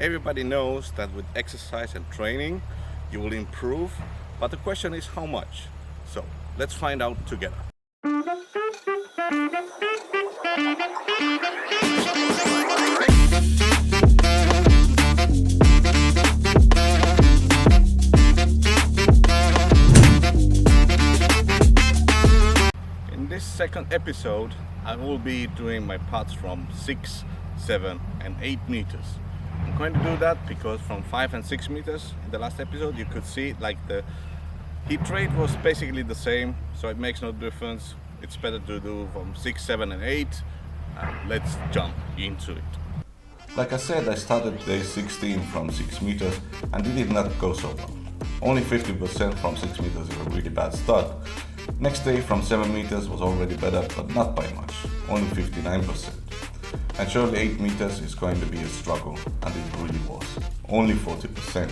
Everybody knows that with exercise and training you will improve, but the question is how much. So let's find out together. In this second episode I will be doing my putts from 6, 7 and 8 meters. I'm going to do that because from 5 and 6 meters in the last episode you could see like the heat rate was basically the same, so it makes no difference. It's better to do from 6, 7 and 8. Let's jump into it. Like I said, I started day 16 from 6 meters and it did not go so well. Only 50% from 6 meters is a really bad start. Next day from 7 meters was already better, but not by much, only 59%. And surely 8 meters is going to be a struggle, and it really was, only 40%.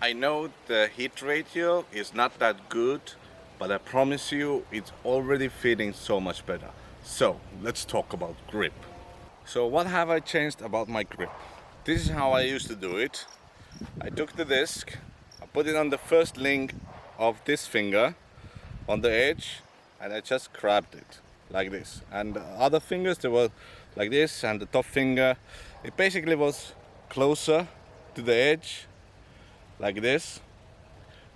I know the heat ratio is not that good, but I promise you it's already feeling so much better. So let's talk about grip. So what have I changed about my grip? This is how I used to do it. I took the disc, I put it on the first link of this finger on the edge, and I just grabbed it like this. And the other fingers, they were like this, and the top finger, it basically was closer to the edge like this.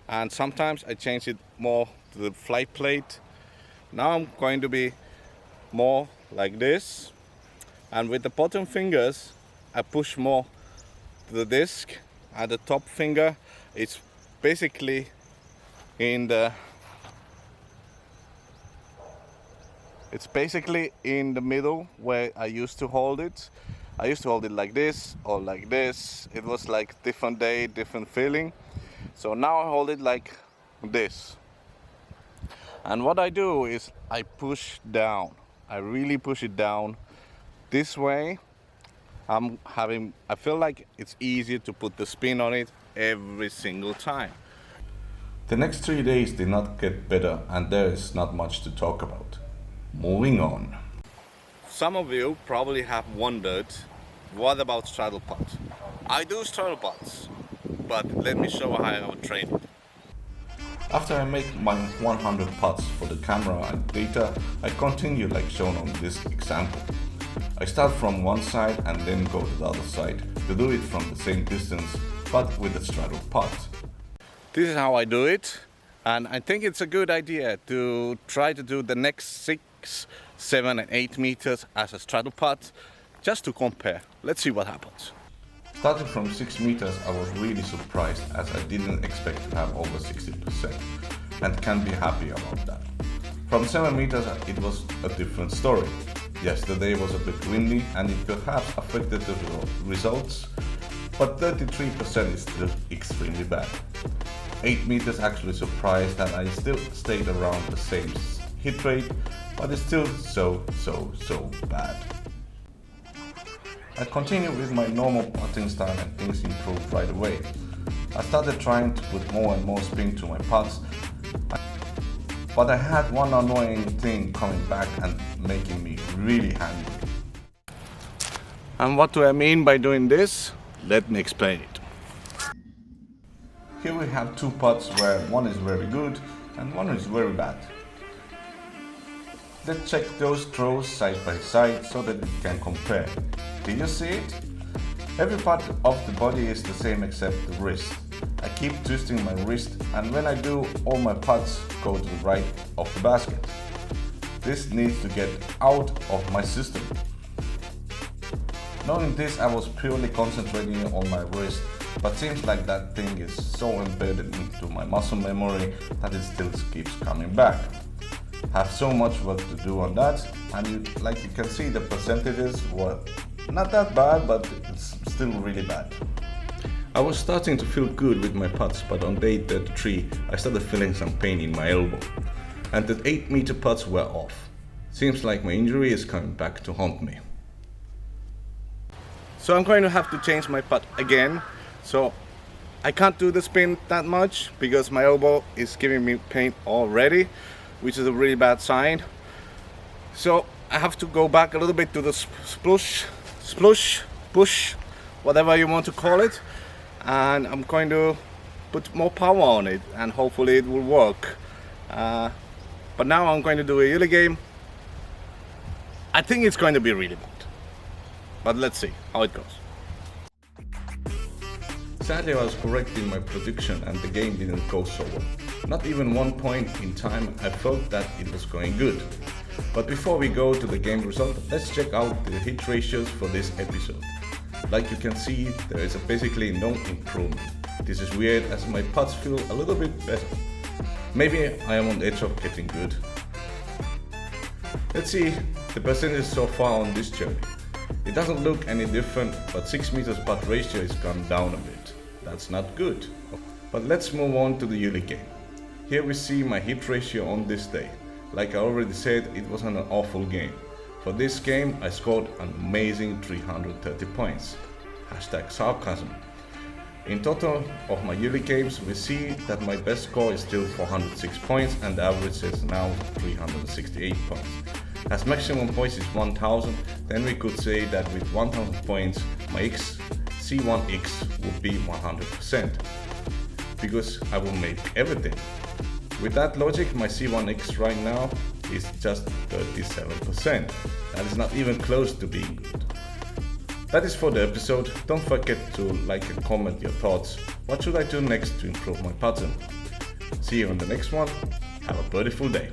And sometimes I change it more to the flight plate. Now I'm going to be more like this, and with the bottom fingers I push more to the disc, and the top finger is basically in the middle where I used to hold it. I used to hold it like this or like this. It was like different day, different feeling. So now I hold it like this. And what I do is I push down. I really push it down. This way I feel like it's easier to put the spin on it every single time. The next 3 days did not get better, and there is not much to talk about. Moving on. Some of you probably have wondered, what about straddle putts? I do straddle putts, but let me show how I would train it. After I make my 100 putts for the camera and data, I continue like shown on this example. I start from one side and then go to the other side to do it from the same distance, but with a straddle putt. This is how I do it, and I think it's a good idea to try to do the next 6, 7 and 8 meters as a straddle putt, just to compare. Let's see what happens. Starting from 6 meters, I was really surprised as I didn't expect to have over 60% and can be happy about that. From 7 meters it was a different story. Yesterday was a bit windy and it perhaps affected the results, but 33% is still extremely bad. 8 meters actually surprised that I still stayed around the same hit rate, but it's still so bad. I continued with my normal putting style and things improved right away. I started trying to put more and more spin to my putts, but I had one annoying thing coming back and making me really angry. And what do I mean by doing this? Let me explain it. Here we have 2 putts where one is very good and one is very bad. Let's check those throws side by side so that we can compare. Do you see it? Every part of the body is the same except the wrist. I keep twisting my wrist, and when I do, all my putts go to the right of the basket. This needs to get out of my system. Knowing this, I was purely concentrating on my wrist, but seems like that thing is so embedded into my muscle memory that it still keeps coming back. Have so much work to do on that, and you can see the percentages were not that bad, but it's still really bad. I was starting to feel good with my putts, but on day 33 I started feeling some pain in my elbow, and the 8 meter putts were off. Seems like my injury is coming back to haunt me. So I'm going to have to change my putt again. So I can't do the spin that much because my elbow is giving me pain already, which is a really bad sign. So I have to go back a little bit to the splush, push, whatever you want to call it, and I'm going to put more power on it, and hopefully it will work. But now I'm going to do a Yuli game. I think it's going to be really bad, but let's see how it goes. Sadly, I was correct in my prediction and the game didn't go so well. Not even one point in time I felt that it was going good. But before we go to the game result, let's check out the hit ratios for this episode. Like you can see, there is basically no improvement. This is weird as my putts feel a little bit better. Maybe I am on the edge of getting good. Let's see the percentage so far on this journey. It doesn't look any different, but 6 meters putt ratio has gone down a bit. That's not good. But let's move on to the Yuli game. Here we see my hit ratio on this day. Like I already said, it was an awful game. For this game, I scored an amazing 330 points. Hashtag sarcasm. In total of my Yuli games, we see that my best score is still 406 points and the average is now 368 points. As maximum points is 1000, then we could say that with 1000 points, my C1X would be 100%. Because I will make everything. With that logic, my C1X right now is just 37%. That is not even close to being good. That is for the episode. Don't forget to like and comment your thoughts. What should I do next to improve my pattern? See you on the next one. Have a beautiful day.